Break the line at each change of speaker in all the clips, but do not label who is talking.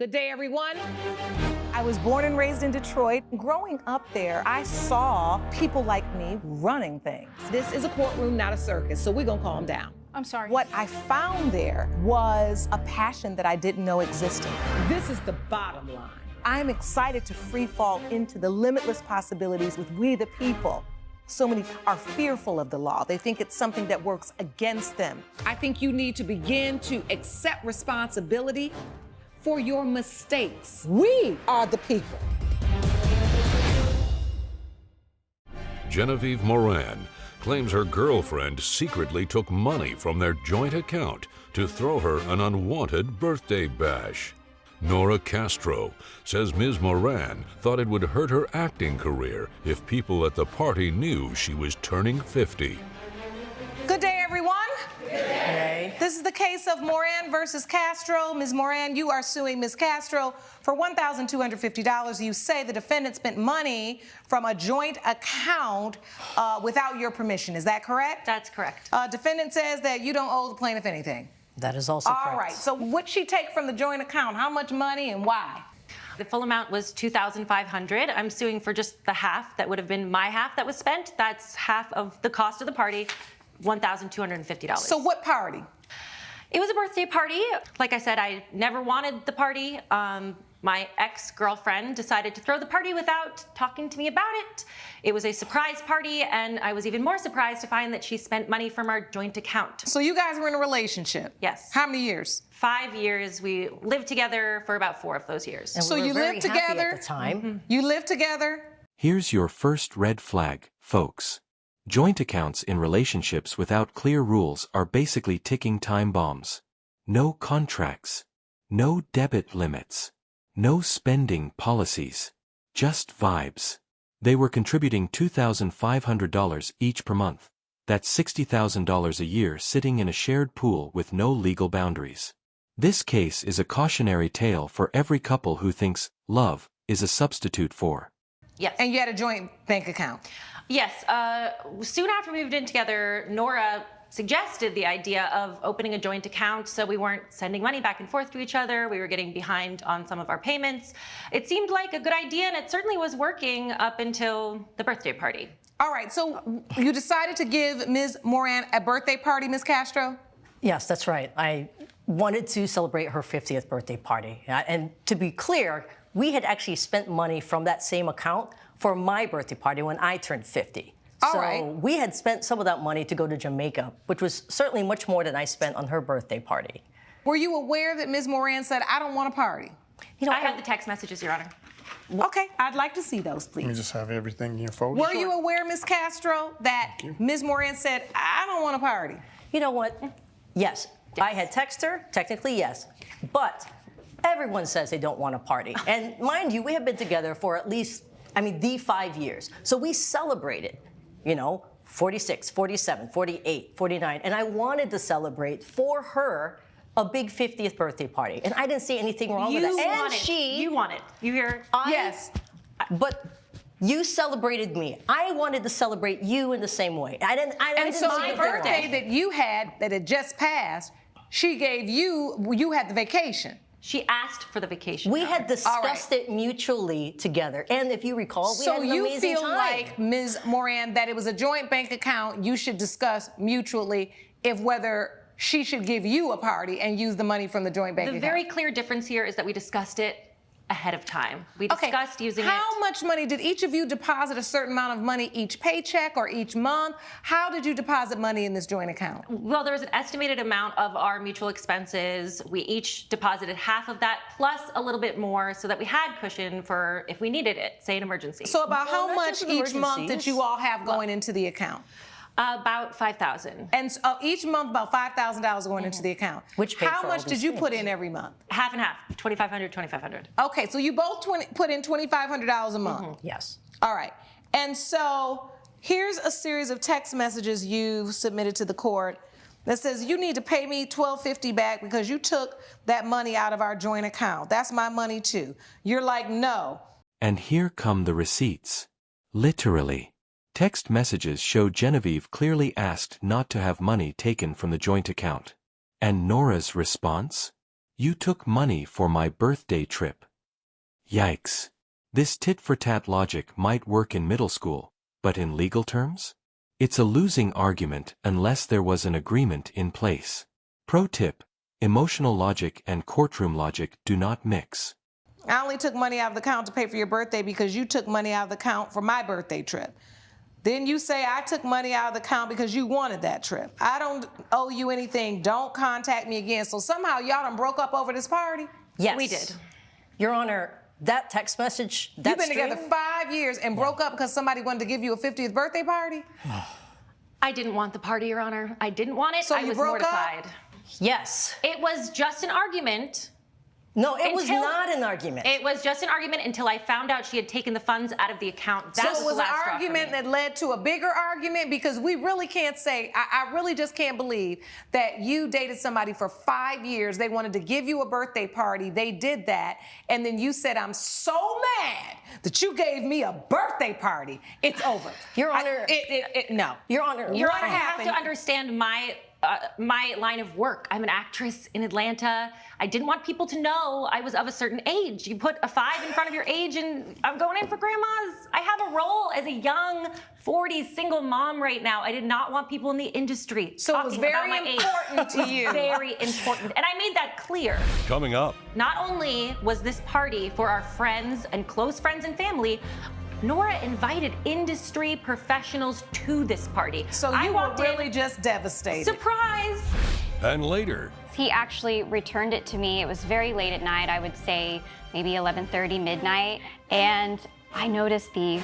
Good day, everyone.
I was born and raised in Detroit. Growing up there, I saw people like me running things.
This is a courtroom, not a circus, so we're gonna calm down.
I'm sorry.
What I found there was a passion that I didn't know existed.
This is the bottom line.
I'm excited to free fall into the limitless possibilities with we the people. So many are fearful of the law. They think it's something that works against them.
I think you need to begin to accept responsibility for your mistakes. We are the people.
Genevieve Moran claims her girlfriend secretly took money from their joint account to throw her an unwanted birthday bash. Nora Castro says Ms. Moran thought it would hurt her acting career if people at the party knew she was turning 50.
Good day, everyone.
Good day.
This is the case of Moran versus Castro. Ms. Moran, you are suing Ms. Castro for $1,250. You say the defendant spent money from a joint account without your permission. Is that correct?
That's correct.
Defendant says that you don't owe the plaintiff anything.
That is also correct.
All right, so what'd she take from the joint account? How much money and why?
The full amount was $2,500. I'm suing for just the half. That would have been my half that was spent. That's half of the cost of the party, $1,250.
So what party?
It was a birthday party. Like I said, I never wanted the party. My ex-girlfriend decided to throw the party without talking to me about it. It was a surprise party, and I was even more surprised to find that she spent money from our joint account.
So you guys were in a relationship?
Yes.
How many years?
5 years. We lived together for about 4 of those years.
And
So
we were
you
very
lived
happy
together?
at the time.
You lived together?
Here's your first red flag, folks. Joint accounts in relationships without clear rules are basically ticking time bombs. No contracts. No debit limits. No spending policies. Just vibes. They were contributing $2,500 each per month. That's $60,000 a year sitting in a shared pool with no legal boundaries. This case is a cautionary tale for every couple who thinks love is a substitute for.
Yes.
And you had a joint bank account?
Yes. Soon after we moved in together, Nora suggested the idea of opening a joint account so we weren't sending money back and forth to each other. We were getting behind on some of our payments. It seemed like a good idea, and it certainly was working up until the birthday party.
All right, so you decided to give Ms. Moran a birthday party, Ms. Castro?
Yes, that's right. I wanted to celebrate her 50th birthday party. And to be clear, we had actually spent money from that same account for my birthday party when I turned 50.
All
so
right.
we had spent some of that money to go to Jamaica, which was certainly much more than I spent on her birthday party.
Were you aware that Ms. Moran said, I don't want a party?
You know,
I have the text messages, Your Honor.
Okay, I'd like to see those,
Let me
please.
just have everything in your folder.
Were you aware, Ms. Castro, that Ms. Moran said, I don't want a party?
You know what? Yes, I had texted her, technically yes, but everyone says they don't want to party. And mind you, we have been together for at least, the 5 years. So we celebrated, 46, 47, 48, 49, and I wanted to celebrate for her a big 50th birthday party. And I didn't see anything wrong with that.
You want it. You hear?
Yes.
But you celebrated me. I wanted to celebrate you in the same way. I didn't
And
see
so
anything
the
wrong.
birthday that you had, that had just passed, she gave you had the vacation.
She asked for the vacation.
We had
All right.
discussed it mutually together. And if you recall, we had
So
an
you
amazing
feel
time.
like, Ms. Moran, that it was a joint bank account you should discuss mutually if whether she should give you a party and use the money from the joint bank
The
account?
very clear difference here is that we discussed it ahead of time. We discussed using
How
it.
much money did each of you deposit a certain amount of money each paycheck or each month? How did you deposit money in this joint account?
Well, there was an estimated amount of our mutual expenses. We each deposited half of that plus a little bit more so that we had cushion for if we needed it, say an emergency.
So about
Well,
how
not
much
just
each month did
emergencies.
you all have going into the account?
About $5,000.
And so each month about $5,000 going into the account.
Which paid
How
for all
much did
these
you put
things.
in every month?
Half and half, $2,500, $2,500.
Okay, so you both put in $2,500 a month.
Yes.
All right. And so here's a series of text messages you submitted to the court that says you need to pay me $1,250 back because you took that money out of our joint account. That's my money too. You're like, no.
And here come the receipts. Literally. Text messages show Genevieve clearly asked not to have money taken from the joint account. And Nora's response? You took money for my birthday trip. Yikes. This tit-for-tat logic might work in middle school, but in legal terms? It's a losing argument unless there was an agreement in place. Pro tip: emotional logic and courtroom logic do not mix.
I only took money out of the account to pay for your birthday because you took money out of the account for my birthday trip. Then you say I took money out of the account because you wanted that trip. I don't owe you anything. Don't contact me again. So somehow y'all done broke up over this party?
Yes.
We did.
Your Honor, that text message, that
You've been
string,
together 5 years and broke up because somebody wanted to give you a 50th birthday party?
I didn't want the party, Your Honor. I didn't want it.
So
I
you
was
broke up?
mortified.
Yes.
It was just an argument.
No, it was
Until-
not an argument.
It was just an argument until I found out she had taken the funds out of the account. That
So
was
it
the
was an
last straw for
argument
me.
that led to a bigger argument, because we really can't say, I really just can't believe that you dated somebody for 5 years. They wanted to give you a birthday party. They did that. And then you said, I'm so mad that you gave me a birthday party. It's over.
Your Honor.
No.
Your Honor.
Your
What
Honor, you have
happened?
to understand my line of work. I'm an actress in Atlanta. I didn't want people to know I was of a certain age. You put a 5 in front of your age and I'm going in for grandmas. I have a role as a young 40s single mom right now. I did not want people in the industry
So it was
talking about
very
my age.
important to
It was
you.
Very important. And I made that clear.
Coming up,
Not only was this party for our friends and close friends and family, Nora invited industry professionals to this party.
So
I
you were
walked in,
really just devastated.
surprise!
and later,
He actually returned it to me. It was very late at night, I would say maybe 11:30, midnight, and I noticed the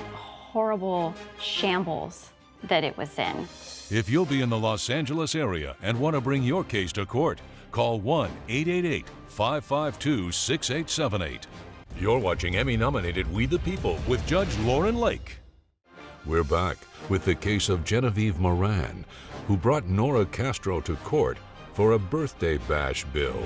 horrible shambles that it was in.
if you'll be in the Los Angeles area and want to bring your case to court, call 1-888-552-6878. You're watching Emmy-nominated We the People with Judge Lauren Lake. We're back with the case of Genevieve Moran, who brought Nora Castro to court for a birthday bash bill.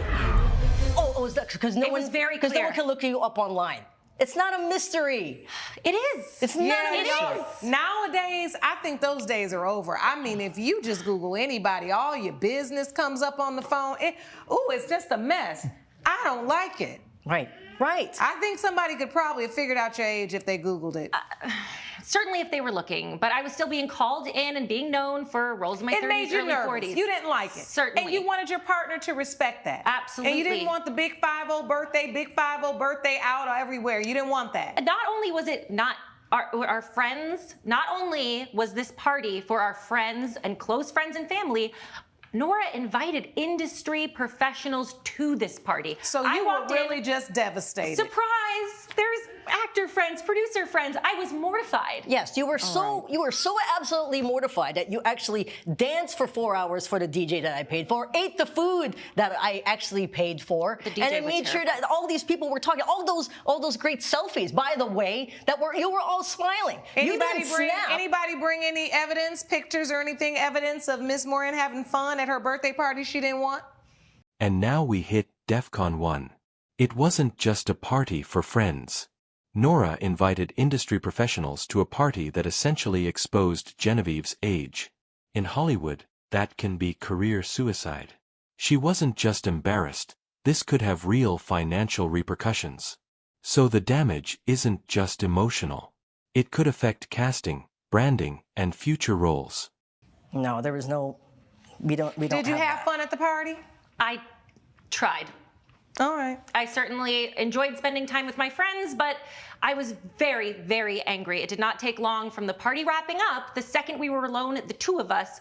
Oh, is that because no
It was very
because no
clear.
one can look you up online. It's not a mystery.
It is.
It's not a
it
mystery.
is.
Nowadays, I think those days are over. I mean, if you just Google anybody, all your business comes up on the phone. It's just a mess. I don't like it.
Right. Right.
I think somebody could probably have figured out your age if they Googled it.
Certainly if they were looking, but I was still being called in and being known for roles in my 30s,
It made you
early
nervous.
40s.
You didn't like it.
Certainly.
And you wanted your partner to respect that.
Absolutely.
And you didn't want the big 5-0 birthday out everywhere. You didn't want that.
Not only was it not our friends, not only was this party for our friends and close friends and family, Nora invited industry professionals to this party.
So
I
you were
walked in,
really just devastated.
surprise! There's actor friends, producer friends. I was mortified.
Yes, you were so absolutely mortified that you actually danced for 4 hours for the DJ that I paid for, ate the food that I actually paid for,
The DJ
and it
was
made sure
terrible.
that all these people were talking, all those great selfies, by the way, you were all smiling. You
Anybody
didn't
bring
snap.
any evidence, pictures or anything, evidence of Miss Moran having fun at her birthday party she didn't want?
And now we hit DEFCON 1. It wasn't just a party for friends. Nora invited industry professionals to a party that essentially exposed Genevieve's age. In Hollywood, that can be career suicide. She wasn't just embarrassed, this could have real financial repercussions. So the damage isn't just emotional. It could affect casting, branding, and future roles.
No, there was no. We don't.
Did you have
that.
fun at the party?
I tried.
All right.
I certainly enjoyed spending time with my friends, but I was very, very angry. It did not take long from the party wrapping up. The second we were alone, the two of us,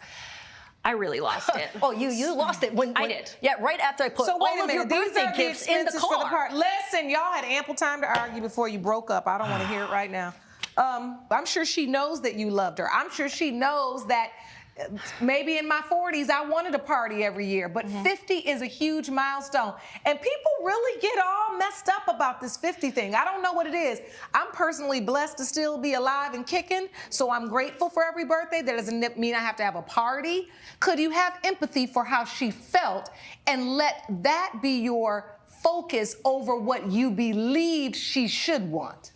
I really lost it.
Oh, you lost it when
I did.
Yeah, right after I put
So wait
all
a
of your
minute, these
birthday
are the
gifts in the
expenses for the
car.
party. Listen, y'all had ample time to argue before you broke up. I don't want to hear it right now. I'm sure she knows that you loved her. I'm sure she knows that maybe in my 40s I wanted a party every year, but 50 is a huge milestone. And people really get all messed up about this 50 thing. I don't know what it is. I'm personally blessed to still be alive and kicking, so I'm grateful for every birthday. That doesn't mean I have to have a party. Could you have empathy for how she felt and let that be your focus over what you believed she should want?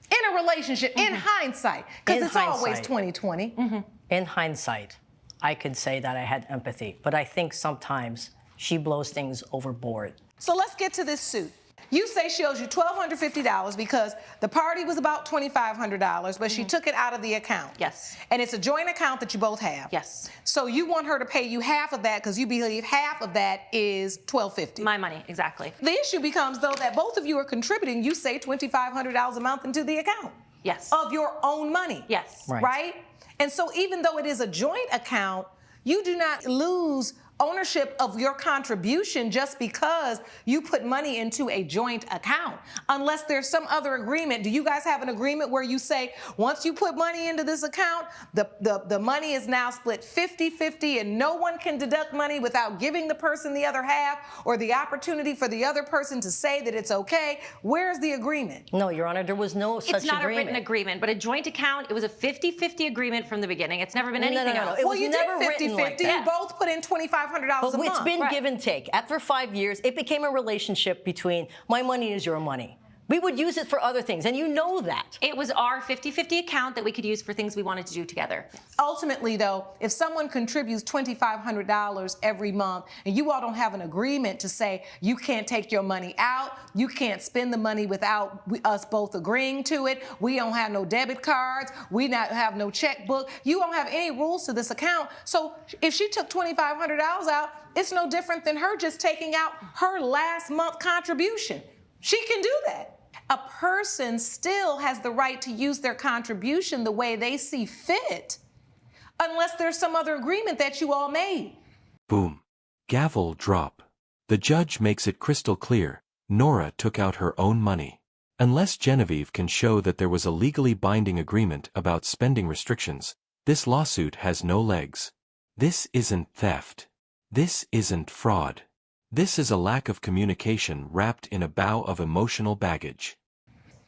In a relationship, in hindsight, because
In
it's always
hindsight.
2020.
In hindsight, I could say that I had empathy, but I think sometimes she blows things overboard.
So let's get to this suit. You say she owes you $1,250 because the party was about $2,500, but she took it out of the account.
Yes.
And it's a joint account that you both have.
Yes.
So you want her to pay you half of that because you believe half of that is $1,250.
My money, exactly.
The issue becomes, though, that both of you are contributing, you say $2,500 a month into the account.
Yes.
Of your own money.
Yes.
Right? And so even though it is a joint account, you do not lose ownership of your contribution just because you put money into a joint account, unless there's some other agreement. Do you guys have an agreement where you say, once you put money into this account, the money is now split 50-50 and no one can deduct money without giving the person the other half or the opportunity for the other person to say that it's okay? Where's the agreement?
No, Your Honor, there was no such agreement.
It's not a written agreement, but a joint account, it was a 50-50 agreement from the beginning. It's never been anything else.
It
Well,
was
you
never
did
written
50-50.
like that.
You both put in $2,500 a
But
month.
it's been
Right.
give and take. After 5 years, it became a relationship between my money is your money. We would use it for other things, and you know that.
It was our 50-50 account that we could use for things we wanted to do together.
Ultimately, though, if someone contributes $2,500 every month and you all don't have an agreement to say you can't take your money out, you can't spend the money without us both agreeing to it, we don't have no debit cards, we not have no checkbook, you don't have any rules to this account. So if she took $2,500 out, it's no different than her just taking out her last month contribution. She can do that. A person still has the right to use their contribution the way they see fit, unless there's some other agreement that you all made.
Boom. Gavel drop. The judge makes it crystal clear, Nora took out her own money. Unless Genevieve can show that there was a legally binding agreement about spending restrictions, this lawsuit has no legs. This isn't theft. This isn't fraud. This is a lack of communication wrapped in a bow of emotional baggage.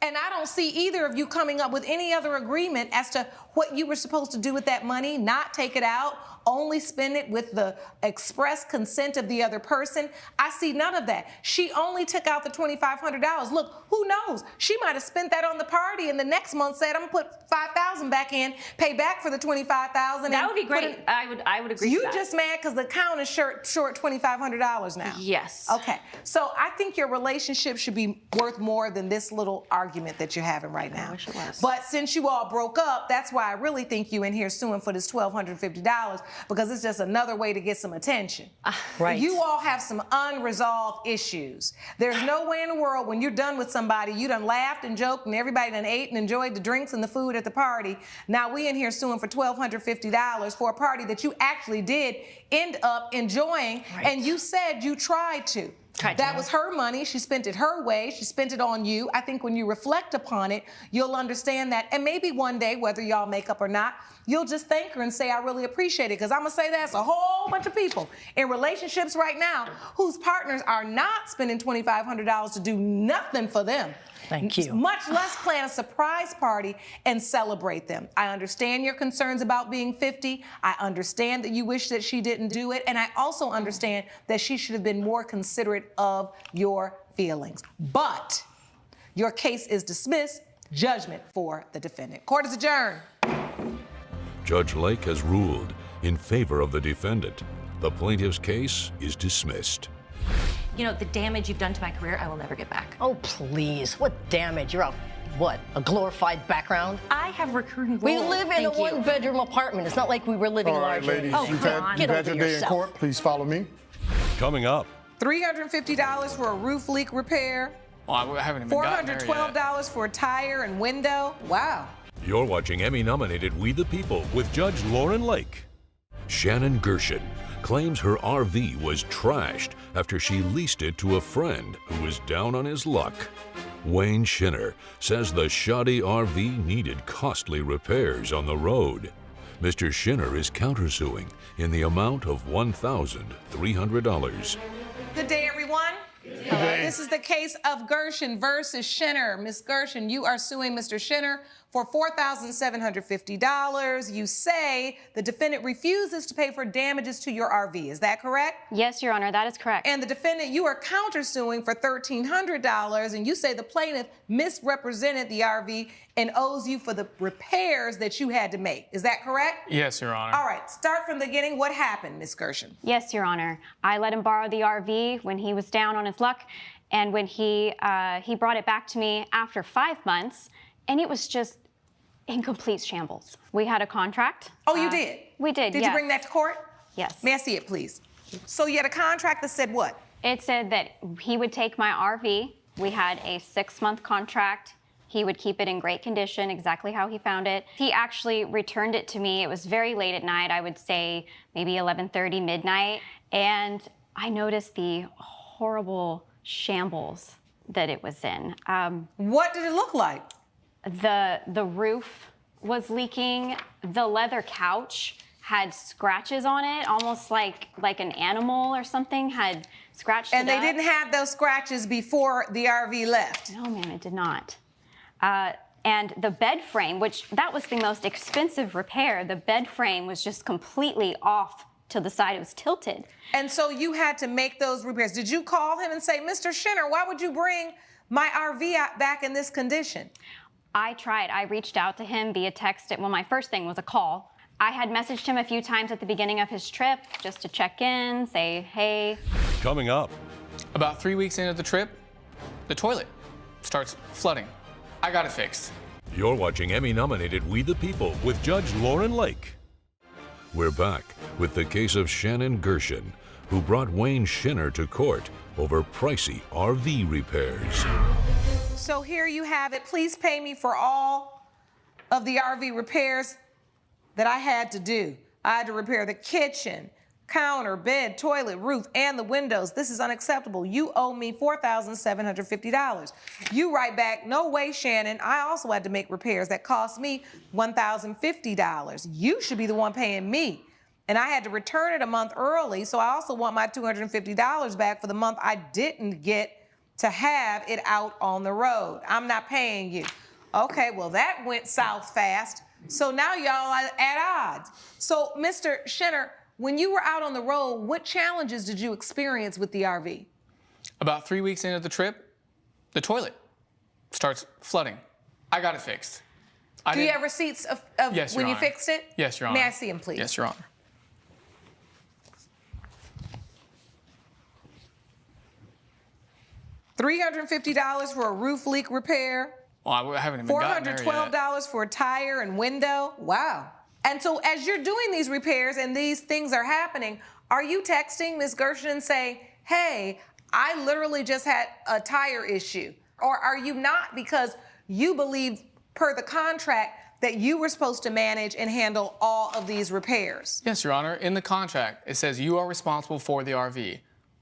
And I don't see either of you coming up with any other agreement as to what you were supposed to do with that money, not take it out, only spend it with the express consent of the other person. I see none of that. She only took out the $2,500. Look, who knows? She might have spent that on the party and the next month said, I'm gonna put $5,000 back in, pay back for the $25,000.
That would be great. I would agree
You
to that.
just mad because the account is short $2,500 now.
Yes.
Okay, so I think your relationship should be worth more than this little argument that you're having right now.
I wish it was.
But since you all broke up, that's why I really think you in here suing for this $1,250 because it's just another way to get some attention.
Right.
You all have some unresolved issues. There's no way in the world when you're done with somebody, you done laughed and joked and everybody done ate and enjoyed the drinks and the food at the party. Now we in here suing for $1,250 for a party that you actually did end up enjoying, and you said you tried to. That was her money. She spent it her way. She spent it on you. I think when you reflect upon it, you'll understand that. And maybe one day, whether y'all make up or not, you'll just thank her and say, I really appreciate it. Because I'm going to say that's a whole bunch of people in relationships right now whose partners are not spending $2,500 to do nothing for them.
Thank you.
Much less plan a surprise party and celebrate them. I understand your concerns about being 50. I understand that you wish that she didn't do it. And I also understand that she should have been more considerate of your feelings. But your case is dismissed. Judgment for the defendant. Court is adjourned.
Judge Lake has ruled in favor of the defendant. The plaintiff's case is dismissed.
You know, the damage you've done to my career, I will never get back.
Oh, please. What damage? You're a glorified background?
I have recurring roles.
We live in a
Thank you.
one-bedroom apartment. It's not like we were living
All right,
large.
ladies,
Oh,
you've
come on.
had
Get
your
over
day in
yourself.
court. Please follow me.
Coming up,
$350 for a roof leak repair.
Well, I haven't even gotten there yet.
$412 for a tire and window. Wow.
you're watching Emmy-nominated We the People with Judge Lauren Lake. Shannon Gershon claims her RV was trashed after she leased it to a friend who was down on his luck. Wayne Schinner says the shoddy RV needed costly repairs on the road. Mr. Schinner is countersuing in the amount of $1,300.
Good day, everyone. This is the case of Gershon versus Schinner. Ms. Gershon, you are suing Mr. Schinner for $4,750. You say the defendant refuses to pay for damages to your RV. Is that correct?
Yes, Your Honor, that is correct.
And the defendant, you are countersuing for $1,300, and you say the plaintiff misrepresented the RV and owes you for the repairs that you had to make. Is that correct?
Yes, Your Honor.
All right, start from the beginning. What happened, Ms. Gershon?
Yes, Your Honor. I let him borrow the RV when he was down on his luck, and when he brought it back to me after 5 months, and it was just in complete shambles. We had a contract.
Oh, you did?
We did,
Did
yes.
you bring that to court?
Yes.
May I see it, please? So you had a contract that said what?
It said that he would take my RV. We had a 6-month contract. He would keep it in great condition, exactly how he found it. He actually returned it to me. It was very late at night, I would say maybe 11:30, midnight. And I noticed the horrible shambles that it was in.
What did it look like?
The roof was leaking. The leather couch had scratches on it, almost like an animal or something had scratched it
And they
up.
didn't have those scratches before the RV left?
No, ma'am, it did not. And the bed frame, which that was the most expensive repair, the bed frame was just completely off to the side. It was tilted.
And so you had to make those repairs. Did you call him and say, Mr. Shinner, why would you bring my RV back in this condition?
I tried. I reached out to him via text. Well, my first thing was a call. I had messaged him a few times at the beginning of his trip just to check in, say, hey.
Coming up,
About 3 weeks into the trip, the toilet starts flooding. I got it fixed.
you're watching Emmy-nominated We the People with Judge Lauren Lake. We're back with the case of Shannon Gershon, who brought Wayne Shinner to court over pricey RV repairs.
So here you have it. Please pay me for all of the RV repairs that I had to do. I had to repair the kitchen, counter, bed, toilet, roof, and the windows. This is unacceptable. You owe me $4,750. You write back, no way, Shannon. I also had to make repairs that cost me $1,050. You should be the one paying me. And I had to return it a month early, so I also want my $250 back for the month I didn't get to have it out on the road. I'm not paying you. Okay, well, that went south fast. So now y'all are at odds. So, Mr. Shinner, when you were out on the road, what challenges did you experience with the RV?
About 3 weeks into the trip, the toilet starts flooding. I got it fixed.
Do you have receipts of
Yes, Your
when you
Honor.
fixed it?
Yes, Your Honor.
May I see them, please?
Yes, Your Honor.
$350 for a roof leak repair.
Well, I haven't even gotten there yet.
$412 for a tire and window. Wow. And so as you're doing these repairs and these things are happening, are you texting Ms. Gershon and saying, hey, I literally just had a tire issue? Or are you not, because you believe per the contract that you were supposed to manage and handle all of these repairs?
Yes, Your Honor. In the contract, it says you are responsible for the RV.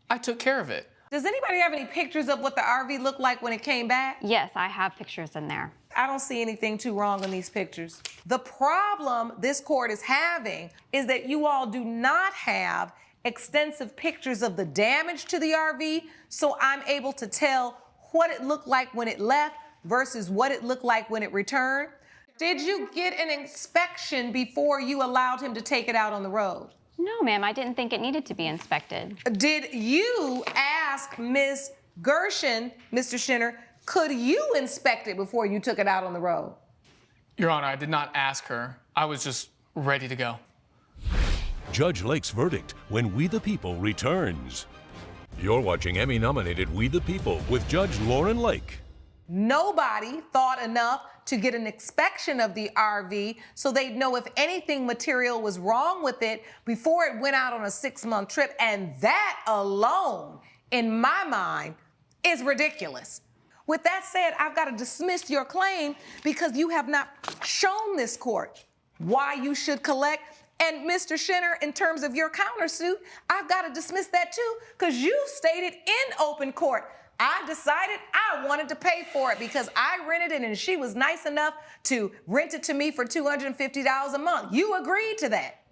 I took care of it.
Does anybody have any pictures of what the RV looked like when it came back?
Yes, I have pictures in there.
I don't see anything too wrong in these pictures. The problem this court is having is that you all do not have extensive pictures of the damage to the RV, so I'm able to tell what it looked like when it left versus what it looked like when it returned. Did you get an inspection before you allowed him to take it out on the road?
No, ma'am, I didn't think it needed to be inspected.
Did you ask Ms. Gershon, Mr. Shinner, could you inspect it before you took it out on the road?
Your Honor, I did not ask her. I was just ready to go.
Judge Lake's verdict when We the People returns. You're watching Emmy-nominated We the People with Judge Lauren Lake.
Nobody thought enough to get an inspection of the RV so they'd know if anything material was wrong with it before it went out on a 6-month trip. And that alone, in my mind, is ridiculous. With that said, I've got to dismiss your claim because you have not shown this court why you should collect. And Mr. Shinner, in terms of your countersuit, I've got to dismiss that too because you've stated in open court, I decided I wanted to pay for it because I rented it and she was nice enough to rent it to me for $250 a month. You agreed to that.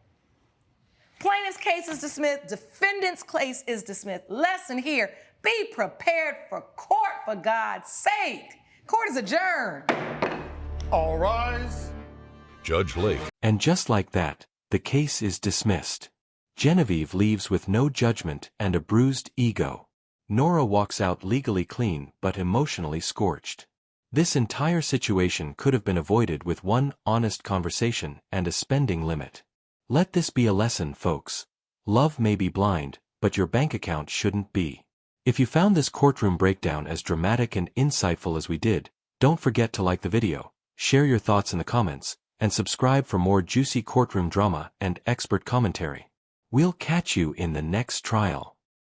Plaintiff's case is dismissed. Defendant's case is dismissed. Lesson here, be prepared for court, for God's sake. Court is adjourned.
All rise.
Judge Lake.
And just like that, the case is dismissed. Genevieve leaves with no judgment and a bruised ego. Nora walks out legally clean but emotionally scorched. This entire situation could have been avoided with one honest conversation and a spending limit. Let this be a lesson, folks. Love may be blind, but your bank account shouldn't be. If you found this courtroom breakdown as dramatic and insightful as we did, don't forget to like the video, share your thoughts in the comments, and subscribe for more juicy courtroom drama and expert commentary. We'll catch you in the next trial.